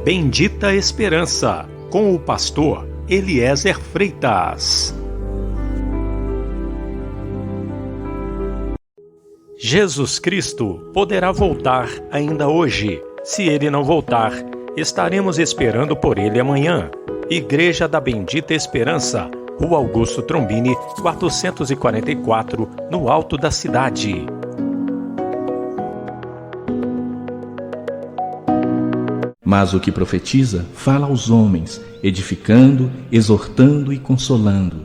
Bendita Esperança, com o pastor Eliezer Freitas. Jesus Cristo poderá voltar ainda hoje. Se Ele não voltar, estaremos esperando por Ele amanhã. Igreja da Bendita Esperança, Rua Augusto Trombini, 444, no alto da cidade. Mas o que profetiza, fala aos homens, edificando, exortando e consolando.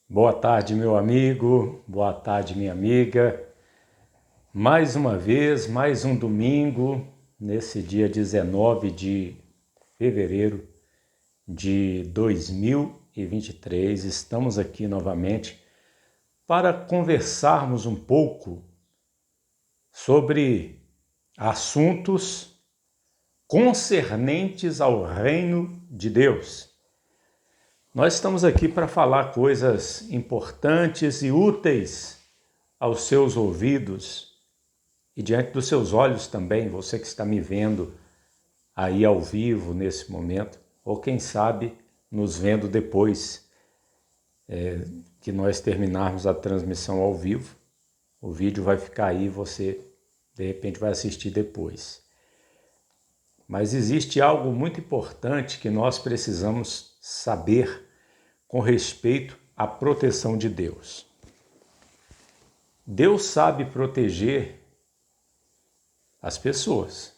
Boa tarde, meu amigo, boa tarde, minha amiga. Mais uma vez, mais um domingo, nesse dia 19 de fevereiro de 2023, estamos aqui novamente para conversarmos um pouco sobre assuntos concernentes ao reino de Deus. Nós estamos aqui para falar coisas importantes e úteis aos seus ouvidos e diante dos seus olhos também, você que está me vendo aí ao vivo nesse momento, ou quem sabe nos vendo depois que nós terminarmos a transmissão ao vivo. O vídeo vai ficar aí, você de repente vai assistir depois. Mas existe algo muito importante que nós precisamos saber com respeito à proteção de Deus. Deus sabe proteger as pessoas.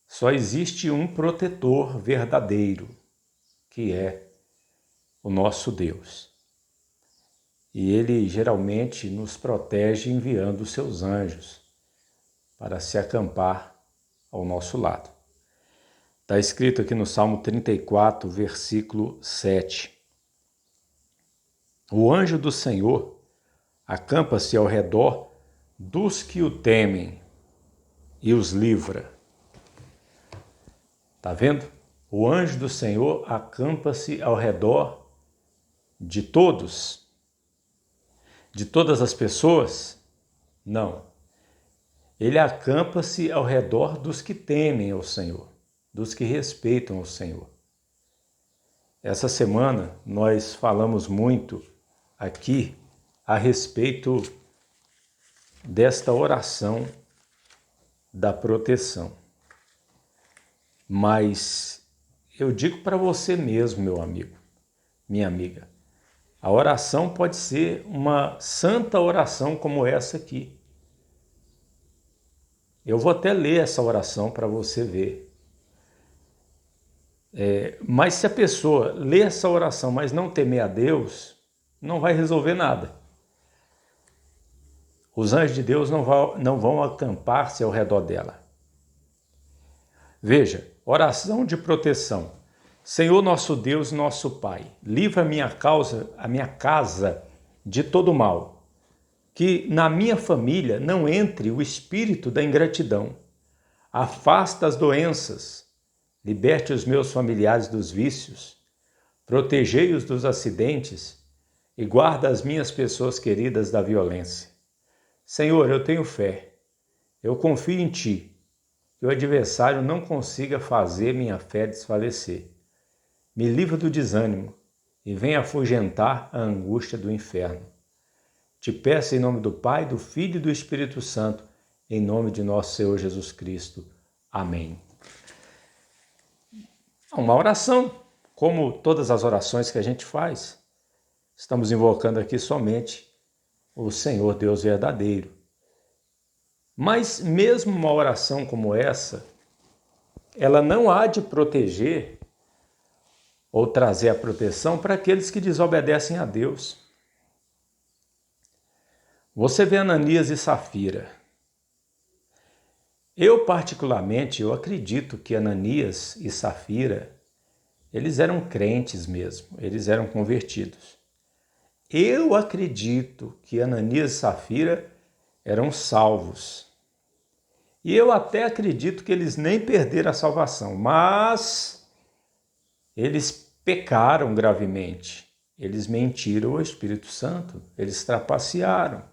Só existe um protetor verdadeiro, que é o nosso Deus. E Ele geralmente nos protege enviando os seus anjos para se acampar ao nosso lado. Está escrito aqui no Salmo 34, versículo 7. O anjo do Senhor acampa-se ao redor dos que o temem e os livra. Está vendo? O anjo do Senhor acampa-se ao redor de todos? De todas as pessoas? Não. Ele acampa-se ao redor dos que temem ao Senhor, dos que respeitam o Senhor. Essa semana nós falamos muito aqui a respeito desta oração da proteção. Mas eu digo para você mesmo, meu amigo, minha amiga, a oração pode ser uma santa oração como essa aqui. Eu vou até ler essa oração para você ver. Mas se a pessoa lê essa oração, mas não temer a Deus, não vai resolver nada. Os anjos de Deus não vão acampar-se ao redor dela. Veja, oração de proteção. Senhor nosso Deus, nosso Pai, livra a minha casa de todo mal. Que na minha família não entre o espírito da ingratidão. Afasta as doenças. Liberte os meus familiares dos vícios. Protegei-os dos acidentes e guarda as minhas pessoas queridas da violência. Senhor, eu tenho fé. Eu confio em Ti. Que o adversário não consiga fazer minha fé desfalecer. Me livra do desânimo e venha afugentar a angústia do inferno. Te peço em nome do Pai, do Filho e do Espírito Santo, em nome de nosso Senhor Jesus Cristo. Amém. Uma oração, como todas as orações que a gente faz. Estamos invocando aqui somente o Senhor Deus verdadeiro. Mas mesmo uma oração como essa, ela não há de proteger ou trazer a proteção para aqueles que desobedecem a Deus. Você vê Ananias e Safira. Eu acredito que Ananias e Safira, eles eram crentes mesmo, eles eram convertidos. Eu acredito que Ananias e Safira eram salvos. E eu até acredito que eles nem perderam a salvação, mas eles pecaram gravemente. Eles mentiram ao Espírito Santo, eles trapacearam.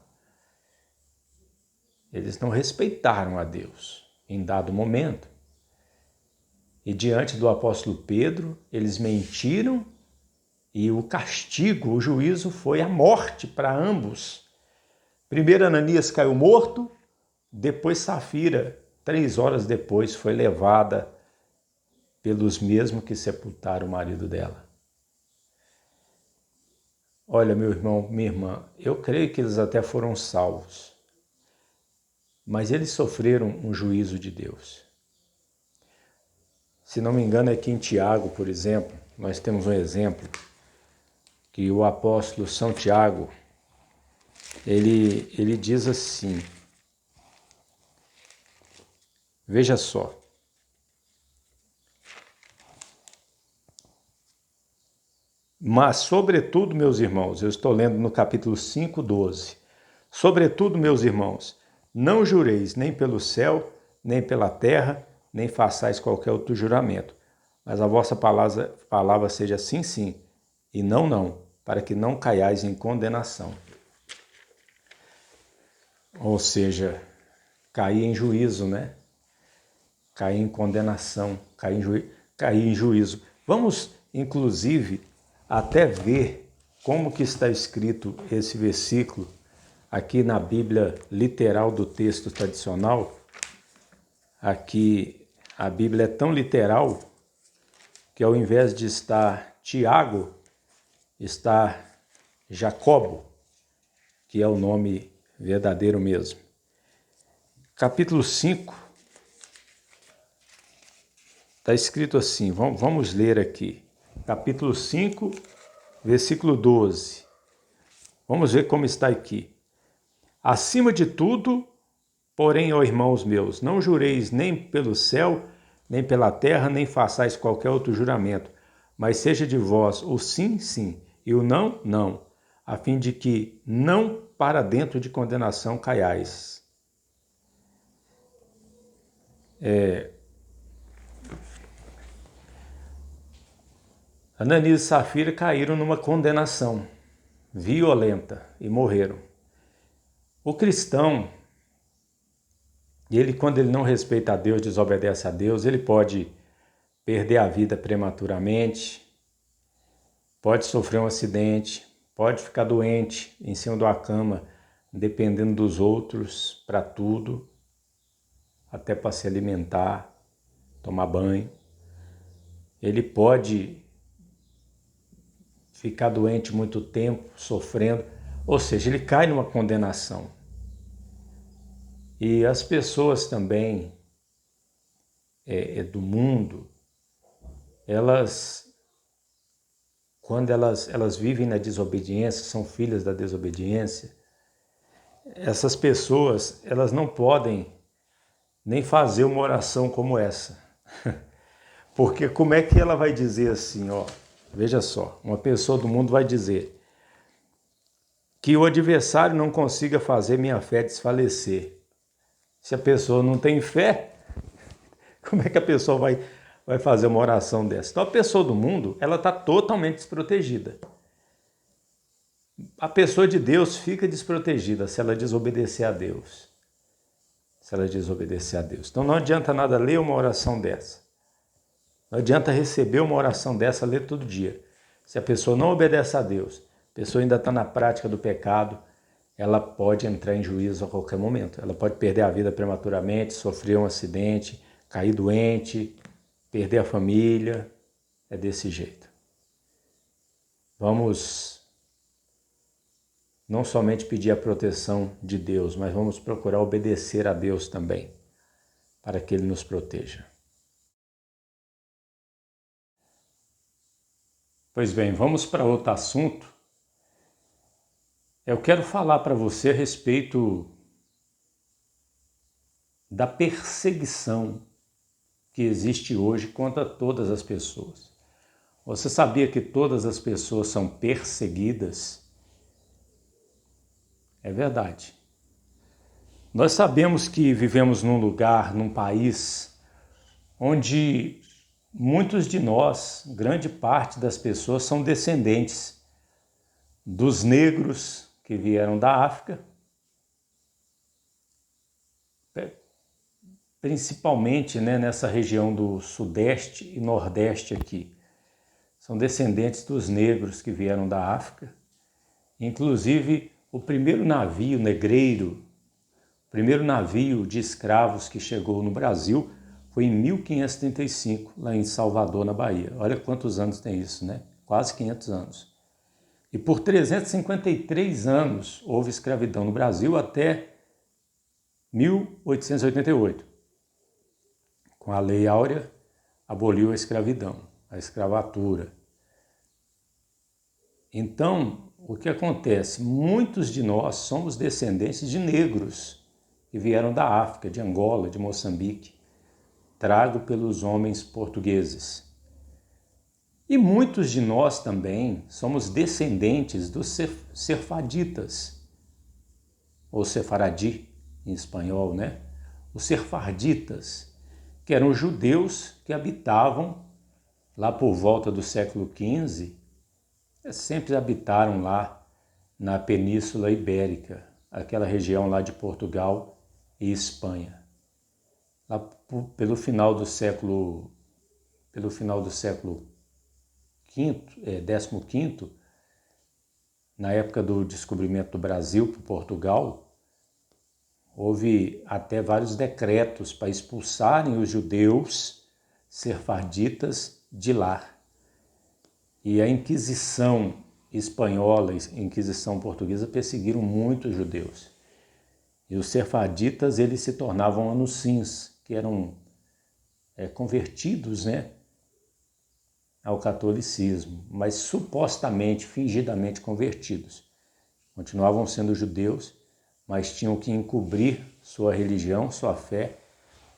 Eles não respeitaram a Deus em dado momento. E diante do apóstolo Pedro, eles mentiram e o castigo, o juízo foi a morte para ambos. Primeiro Ananias caiu morto, depois Safira, 3 horas depois, foi levada pelos mesmos que sepultaram o marido dela. Olha, meu irmão, minha irmã, eu creio que eles até foram salvos, mas eles sofreram um juízo de Deus. Se não me engano, aqui em Tiago, por exemplo, nós temos um exemplo que o apóstolo São Tiago, ele diz assim, veja só, mas sobretudo, meus irmãos, eu estou lendo no capítulo 5, 12, sobretudo, meus irmãos, não jureis nem pelo céu, nem pela terra, nem façais qualquer outro juramento, mas a vossa palavra seja sim, sim, e não, não, para que não caiais em condenação. Ou seja, cair em juízo, né? Cair em condenação, cair em juízo. Vamos, inclusive, até ver como que está escrito esse versículo aqui na Bíblia literal do texto tradicional. Aqui a Bíblia é tão literal que ao invés de estar Tiago, está Jacobo, que é o nome verdadeiro mesmo. Capítulo 5, está escrito assim, vamos ler aqui. Capítulo 5, versículo 12. Vamos ver como está aqui. Acima de tudo, porém, ó irmãos meus, não jureis nem pelo céu, nem pela terra, nem façais qualquer outro juramento, mas seja de vós o sim, sim, e o não, não, a fim de que não para dentro de condenação caiais. Ananias e Safira caíram numa condenação violenta e morreram. O cristão, quando ele não respeita a Deus, desobedece a Deus, ele pode perder a vida prematuramente, pode sofrer um acidente, pode ficar doente em cima de uma cama, dependendo dos outros para tudo, até para se alimentar, tomar banho. Ele pode ficar doente muito tempo, sofrendo, ou seja, ele cai numa condenação. E as pessoas também do mundo, quando elas vivem na desobediência, são filhas da desobediência, essas pessoas, elas não podem nem fazer uma oração como essa. Porque como é que ela vai dizer assim, ó, veja só, uma pessoa do mundo vai dizer que o adversário não consiga fazer minha fé desfalecer. Se a pessoa não tem fé, como é que a pessoa vai fazer uma oração dessa? Então a pessoa do mundo, ela está totalmente desprotegida. A pessoa de Deus fica desprotegida se ela desobedecer a Deus. Se ela desobedecer a Deus. Então não adianta nada ler uma oração dessa. Não adianta receber uma oração dessa, ler todo dia. Se a pessoa não obedece a Deus, a pessoa ainda está na prática do pecado, ela pode entrar em juízo a qualquer momento. Ela pode perder a vida prematuramente, sofrer um acidente, cair doente, perder a família. É desse jeito. Vamos não somente pedir a proteção de Deus, mas vamos procurar obedecer a Deus também, para que Ele nos proteja. Pois bem, vamos para outro assunto. Eu quero falar para você a respeito da perseguição que existe hoje contra todas as pessoas. Você sabia que todas as pessoas são perseguidas? É verdade. Nós sabemos que vivemos num lugar, num país, onde muitos de nós, grande parte das pessoas, são descendentes dos negros que vieram da África, principalmente, né, nessa região do Sudeste e Nordeste aqui. São descendentes dos negros que vieram da África. Inclusive, o primeiro navio negreiro, o primeiro navio de escravos que chegou no Brasil foi em 1535, lá em Salvador, na Bahia. Olha quantos anos tem isso, né? Quase 500 anos. E por 353 anos houve escravidão no Brasil até 1888. Com a Lei Áurea, aboliu a escravidão, a escravatura. Então, o que acontece? Muitos de nós somos descendentes de negros que vieram da África, de Angola, de Moçambique, trago pelos homens portugueses. E muitos de nós também somos descendentes dos sefaditas, ou sefaradi em espanhol, né? Os sefarditas, que eram judeus que habitavam lá por volta do século XV, sempre habitaram lá na Península Ibérica, aquela região lá de Portugal e Espanha. Lá pelo final do século XV, na época do descobrimento do Brasil por Portugal, houve até vários decretos para expulsarem os judeus sefarditas de lá. E a Inquisição espanhola e a Inquisição portuguesa perseguiram muitos judeus. E os sefarditas, eles se tornavam anuncins, que eram convertidos, né, ao catolicismo, mas supostamente, fingidamente convertidos. Continuavam sendo judeus, mas tinham que encobrir sua religião, sua fé,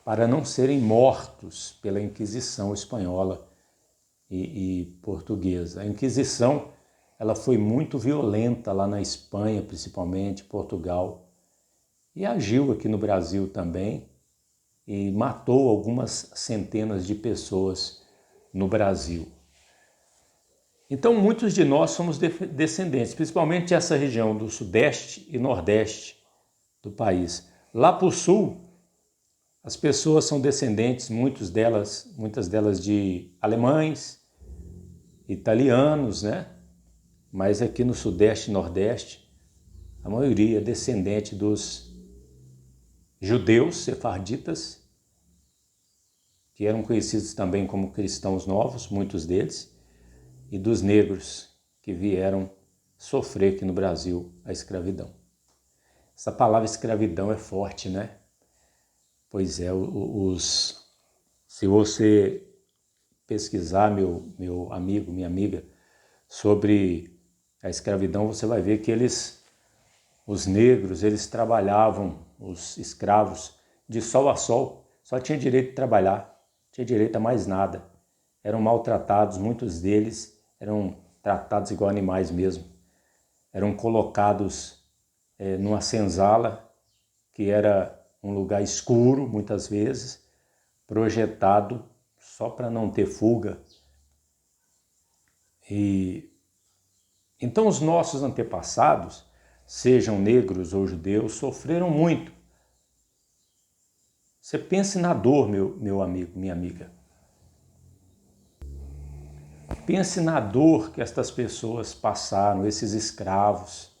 para não serem mortos pela Inquisição espanhola e portuguesa. A Inquisição, ela foi muito violenta lá na Espanha, principalmente, Portugal, e agiu aqui no Brasil também, e matou algumas centenas de pessoas no Brasil. Então, muitos de nós somos descendentes, principalmente essa região do Sudeste e Nordeste do país. Lá para o Sul, as pessoas são descendentes, muitas delas de alemães, italianos, né? Mas aqui no Sudeste e Nordeste, a maioria é descendente dos judeus sefarditas, que eram conhecidos também como cristãos novos, muitos deles, e dos negros que vieram sofrer aqui no Brasil a escravidão. Essa palavra escravidão é forte, né? Pois é, se você pesquisar, meu amigo, minha amiga, sobre a escravidão, você vai ver que os negros, eles trabalhavam, os escravos, de sol a sol, só tinha direito de trabalhar, não tinha direito a mais nada. Eram maltratados, muitos deles eram tratados igual animais mesmo. Eram colocados numa senzala, que era um lugar escuro, muitas vezes, projetado só para não ter fuga. Então os nossos antepassados, sejam negros ou judeus, sofreram muito. Você pense na dor, meu amigo, minha amiga. Pense na dor que estas pessoas passaram, esses escravos.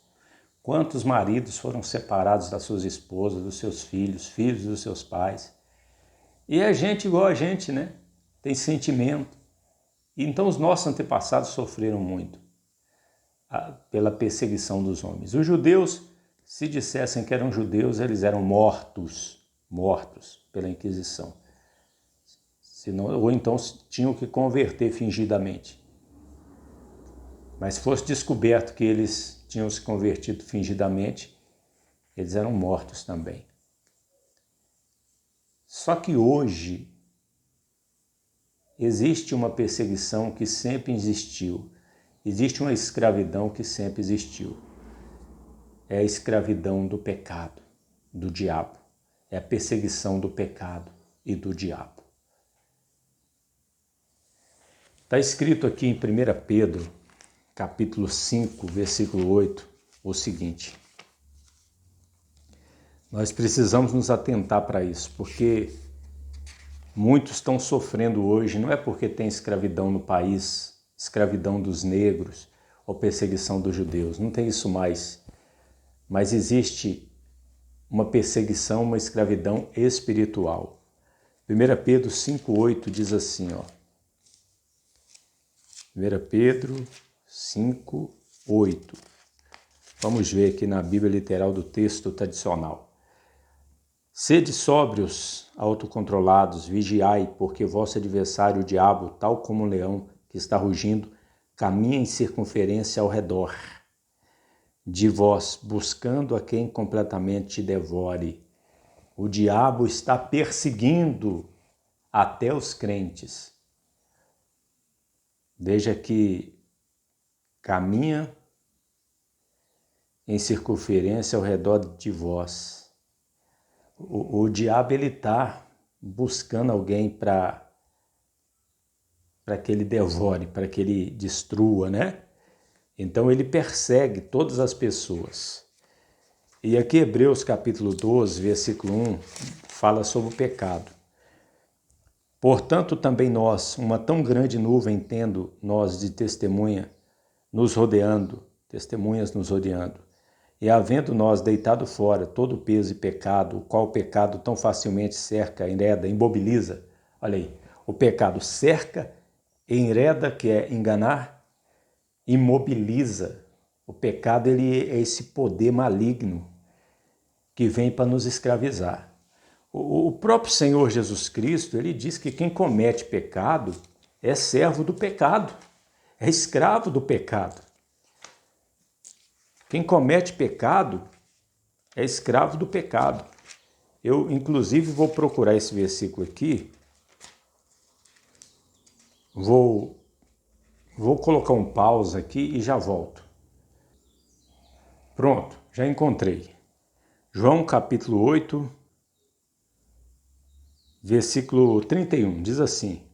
Quantos maridos foram separados das suas esposas, dos seus filhos, filhos dos seus pais. E é gente igual a gente, né? Tem sentimento. Então os nossos antepassados sofreram muito pela perseguição dos homens. Os judeus, se dissessem que eram judeus, eles eram mortos pela Inquisição. Ou então tinham que converter fingidamente. Mas se fosse descoberto que eles tinham se convertido fingidamente, eles eram mortos também. Só que hoje existe uma perseguição que sempre existiu. Existe uma escravidão que sempre existiu. É a escravidão do pecado, do diabo. É a perseguição do pecado e do diabo. Está escrito aqui em 1 Pedro, capítulo 5, versículo 8, o seguinte. Nós precisamos nos atentar para isso, porque muitos estão sofrendo hoje, não é porque tem escravidão no país, escravidão dos negros ou perseguição dos judeus, não tem isso mais. Mas existe uma perseguição, uma escravidão espiritual. 1 Pedro 5,8 diz assim, ó. 1 Pedro 5,8. Vamos ver aqui na Bíblia literal do texto tradicional. Sede sóbrios, autocontrolados, vigiai, porque vosso adversário, o diabo, tal como um leão que está rugindo, caminha em circunferência ao redor de vós, buscando a quem completamente devore. O diabo está perseguindo até os crentes. Veja que caminha em circunferência ao redor de vós. O diabo ele está buscando alguém para que ele devore, para que ele destrua, né? Então ele persegue todas as pessoas. E aqui Hebreus capítulo 12, versículo 1, fala sobre o pecado. Portanto, também nós, uma tão grande nuvem tendo nós de testemunhas nos rodeando, e havendo nós deitado fora todo o peso e pecado, o qual o pecado tão facilmente cerca, enreda, imobiliza. Olha aí, o pecado cerca, enreda, que é enganar, imobiliza. O pecado ele é esse poder maligno que vem para nos escravizar. O próprio Senhor Jesus Cristo, ele diz que quem comete pecado é servo do pecado, é escravo do pecado. Quem comete pecado é escravo do pecado. Eu, inclusive, vou procurar esse versículo aqui. Vou colocar um pause aqui e já volto. Pronto, já encontrei. João capítulo 8, versículo 31, diz assim.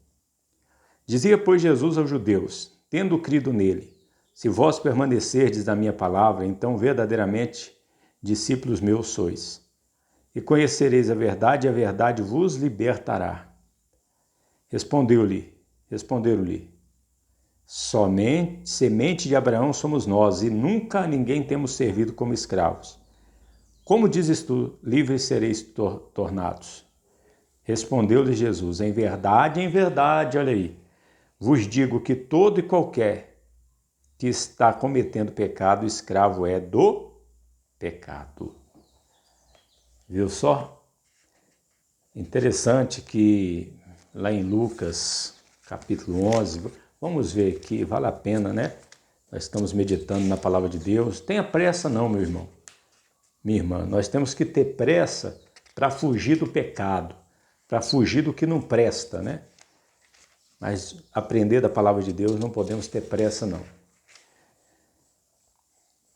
Dizia, pois, Jesus aos judeus, tendo crido nele, se vós permanecerdes na minha palavra, então verdadeiramente discípulos meus sois. E conhecereis a verdade, e a verdade vos libertará. Responderam-lhe, somente semente de Abraão somos nós, e nunca a ninguém temos servido como escravos. Como dizes tu, livres sereis tornados? Respondeu-lhe Jesus, em verdade, olha aí, vos digo que todo e qualquer que está cometendo pecado, escravo é do pecado. Viu só? Interessante que lá em Lucas, capítulo 11, vamos ver aqui, vale a pena, né? Nós estamos meditando na palavra de Deus. Tenha pressa não, meu irmão, minha irmã. Nós temos que ter pressa para fugir do pecado, para fugir do que não presta, né? Mas aprender da palavra de Deus não podemos ter pressa não.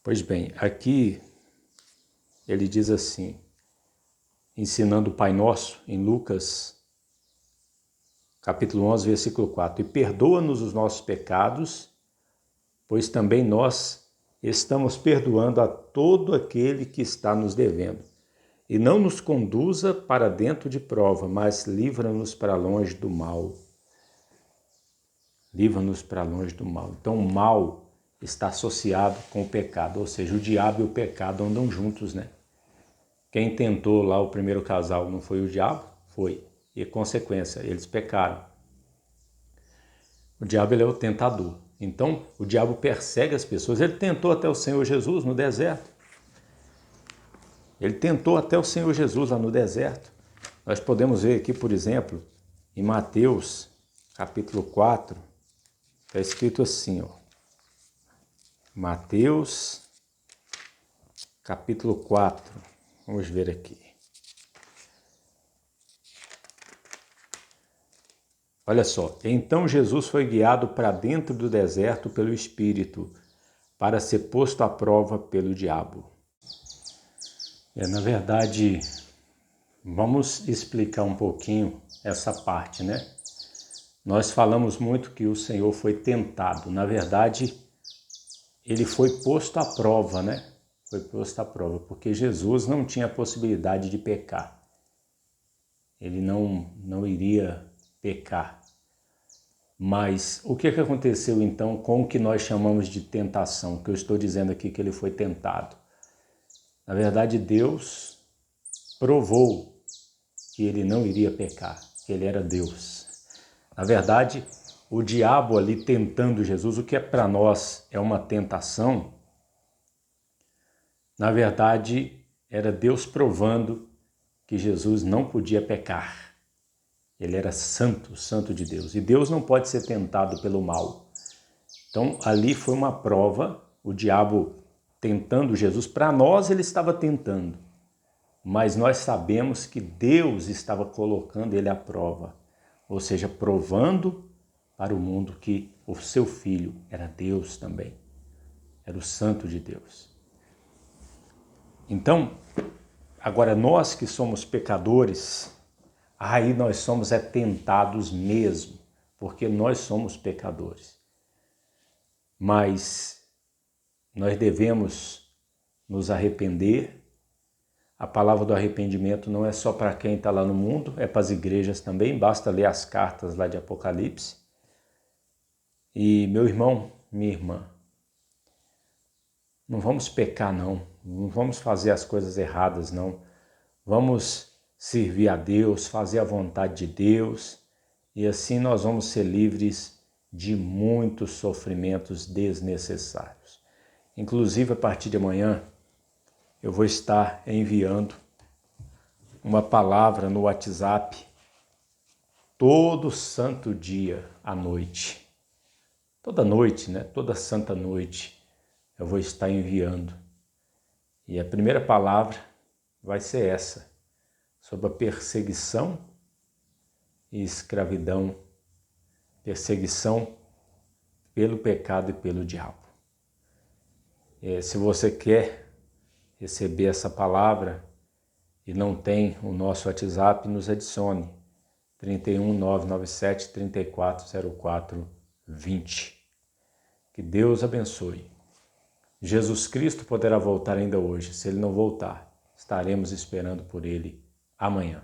Pois bem, aqui ele diz assim, ensinando o Pai Nosso, em Lucas, capítulo 11, versículo 4. E perdoa-nos os nossos pecados, pois também nós estamos perdoando a todo aquele que está nos devendo. E não nos conduza para dentro de prova, mas livra-nos para longe do mal. Livra-nos para longe do mal. Então o mal está associado com o pecado, ou seja, o diabo e o pecado andam juntos, né? Quem tentou lá o primeiro casal não foi o diabo? Foi. E consequência, eles pecaram. O diabo ele é o tentador. Então, o diabo persegue as pessoas. Ele tentou até o Senhor Jesus no deserto. Ele tentou até o Senhor Jesus lá no deserto. Nós podemos ver aqui, por exemplo, em Mateus, capítulo 4, está escrito assim, ó. Mateus, capítulo 4, vamos ver aqui. Olha só, então Jesus foi guiado para dentro do deserto pelo Espírito, para ser posto à prova pelo diabo. Na verdade, vamos explicar um pouquinho essa parte, né? Nós falamos muito que o Senhor foi tentado. Na verdade, ele foi posto à prova, né? Foi posto à prova, porque Jesus não tinha a possibilidade de pecar. Ele não iria pecar. Mas o que aconteceu então com o que nós chamamos de tentação? Que eu estou dizendo aqui que ele foi tentado. Na verdade, Deus provou que ele não iria pecar, que ele era Deus. Na verdade, o diabo ali tentando Jesus, o que para nós é uma tentação, na verdade era Deus provando que Jesus não podia pecar. Ele era santo, santo de Deus. E Deus não pode ser tentado pelo mal. Então ali foi uma prova, o diabo tentando Jesus. Para nós ele estava tentando, mas nós sabemos que Deus estava colocando ele à prova. Ou seja, provando para o mundo que o seu filho era Deus também. Era o santo de Deus. Então, agora nós que somos pecadores, aí nós somos tentados mesmo, porque nós somos pecadores. Mas nós devemos nos arrepender. A palavra do arrependimento não é só para quem está lá no mundo, é para as igrejas também, basta ler as cartas lá de Apocalipse. E meu irmão, minha irmã, não vamos pecar não vamos fazer as coisas erradas não, vamos servir a Deus, fazer a vontade de Deus, e assim nós vamos ser livres de muitos sofrimentos desnecessários. Inclusive, a partir de amanhã, eu vou estar enviando uma palavra no WhatsApp todo santo dia à noite. Toda noite, né? Toda santa noite eu vou estar enviando. E a primeira palavra vai ser essa, sobre a perseguição e escravidão, perseguição pelo pecado e pelo diabo. Se você quer receber essa palavra e não tem o nosso WhatsApp, nos adicione 31 997 34 04 20. Que Deus abençoe. Jesus Cristo poderá voltar ainda hoje. Se ele não voltar, estaremos esperando por ele amanhã.